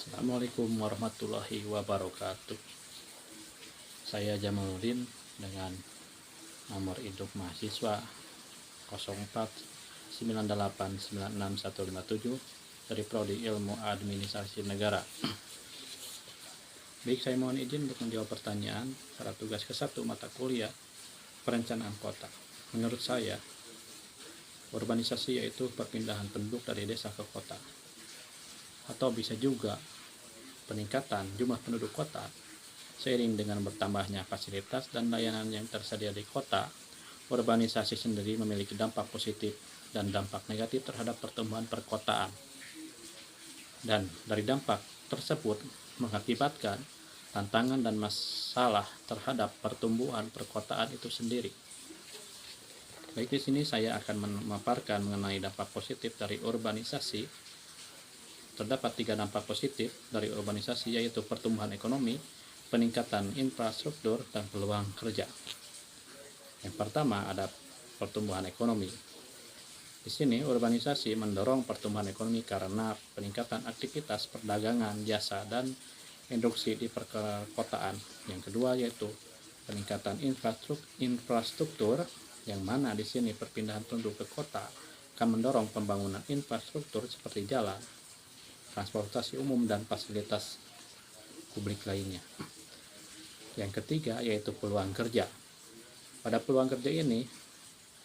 Assalamualaikum warahmatullahi wabarakatuh. Saya Jamaluddin dengan nomor induk mahasiswa 0498966157 dari Prodi Ilmu Administrasi Negara. Baik, saya mohon izin untuk menjawab pertanyaan pada tugas ke-1 mata kuliah perencanaan kota. Menurut saya, urbanisasi yaitu perpindahan penduduk dari desa ke kota, atau bisa juga peningkatan jumlah penduduk kota seiring dengan bertambahnya fasilitas dan layanan yang tersedia di kota. Urbanisasi sendiri memiliki dampak positif dan dampak negatif terhadap pertumbuhan perkotaan, dan dari dampak tersebut mengakibatkan tantangan dan masalah terhadap pertumbuhan perkotaan itu sendiri. Baik, di sini saya akan memaparkan mengenai dampak positif dari urbanisasi. Terdapat 3 dampak positif dari urbanisasi, yaitu pertumbuhan ekonomi, peningkatan infrastruktur, dan peluang kerja. Yang pertama ada pertumbuhan ekonomi. Di sini urbanisasi mendorong pertumbuhan ekonomi karena peningkatan aktivitas perdagangan, jasa, dan industri di perkotaan. Yang kedua yaitu peningkatan infrastruktur, yang mana di sini perpindahan penduduk ke kota akan mendorong pembangunan infrastruktur seperti jalan, transportasi umum, dan fasilitas publik lainnya. Yang ketiga yaitu peluang kerja. Pada peluang kerja ini,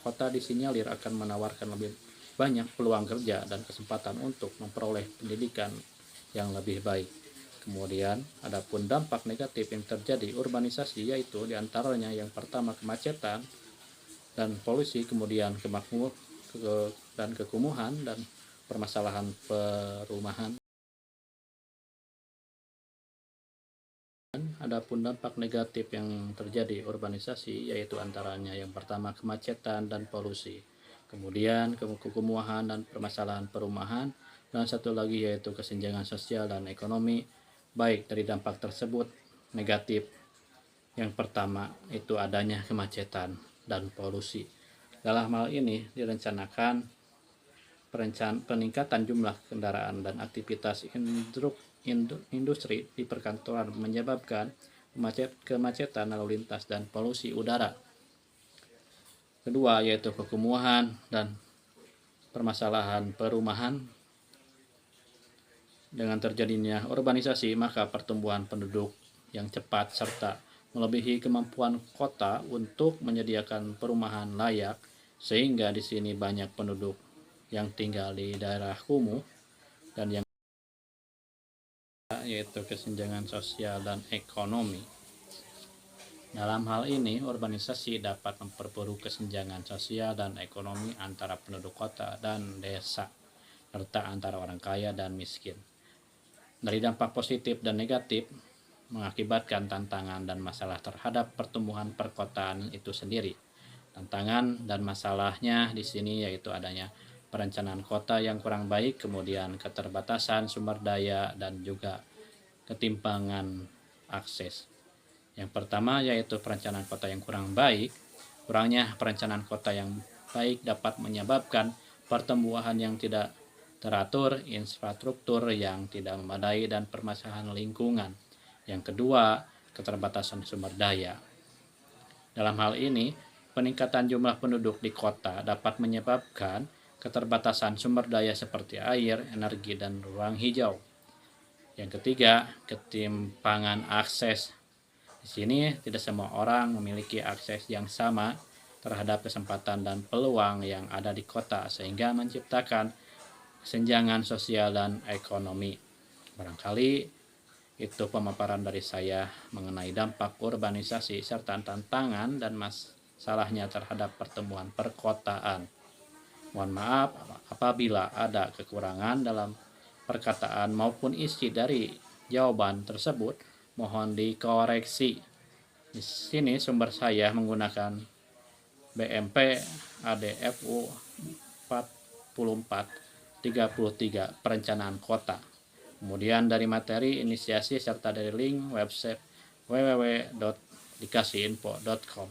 kota disinyalir akan menawarkan lebih banyak peluang kerja dan kesempatan untuk memperoleh pendidikan yang lebih baik. Kemudian, adapun dampak negatif yang terjadi urbanisasi yaitu diantaranya yang pertama kemacetan dan polusi, kemudian kekumuhan dan permasalahan perumahan. Adapun dampak negatif yang terjadi urbanisasi yaitu antaranya yang pertama kemacetan dan polusi, kemudian kekumuhan dan permasalahan perumahan, dan satu lagi yaitu kesenjangan sosial dan ekonomi. Baik, dari dampak tersebut negatif, yang pertama itu adanya kemacetan dan polusi. Dalam hal ini direncanakan peningkatan jumlah kendaraan dan aktivitas industri di perkantoran menyebabkan kemacetan lalu lintas dan polusi udara. Kedua yaitu kekumuhan dan permasalahan perumahan. Dengan terjadinya urbanisasi, maka pertumbuhan penduduk yang cepat serta melebihi kemampuan kota untuk menyediakan perumahan layak, sehingga di sini banyak penduduk yang tinggal di daerah kumuh. Dan yang yaitu kesenjangan sosial dan ekonomi. Dalam hal ini, urbanisasi dapat memperburuk kesenjangan sosial dan ekonomi antara penduduk kota dan desa, serta antara orang kaya dan miskin. Dari dampak positif dan negatif, mengakibatkan tantangan dan masalah terhadap pertumbuhan perkotaan itu sendiri. Tantangan dan masalahnya di sini yaitu adanya perencanaan kota yang kurang baik, kemudian keterbatasan sumber daya, dan juga ketimpangan akses. Yang pertama yaitu perencanaan kota yang kurang baik. Kurangnya perencanaan kota yang baik dapat menyebabkan pertumbuhan yang tidak teratur, infrastruktur yang tidak memadai, dan permasalahan lingkungan. Yang kedua, keterbatasan sumber daya. Dalam hal ini, peningkatan jumlah penduduk di kota dapat menyebabkan keterbatasan sumber daya seperti air, energi, dan ruang hijau. Yang ketiga, ketimpangan akses. Di sini tidak semua orang memiliki akses yang sama terhadap kesempatan dan peluang yang ada di kota, sehingga menciptakan kesenjangan sosial dan ekonomi. Barangkali itu pemaparan dari saya mengenai dampak urbanisasi serta tantangan dan masalahnya terhadap pertumbuhan perkotaan. Mohon maaf apabila ada kekurangan dalam perkataan maupun isi dari jawaban tersebut, mohon dikoreksi. Di sini sumber saya menggunakan BMP ADFU 4433 perencanaan kota. Kemudian dari materi inisiasi serta dari link website www.dikasihinfo.com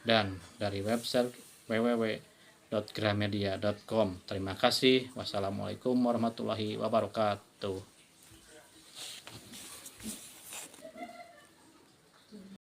dan dari website www.gramedia.com. Terima kasih. Wassalamualaikum warahmatullahi wabarakatuh.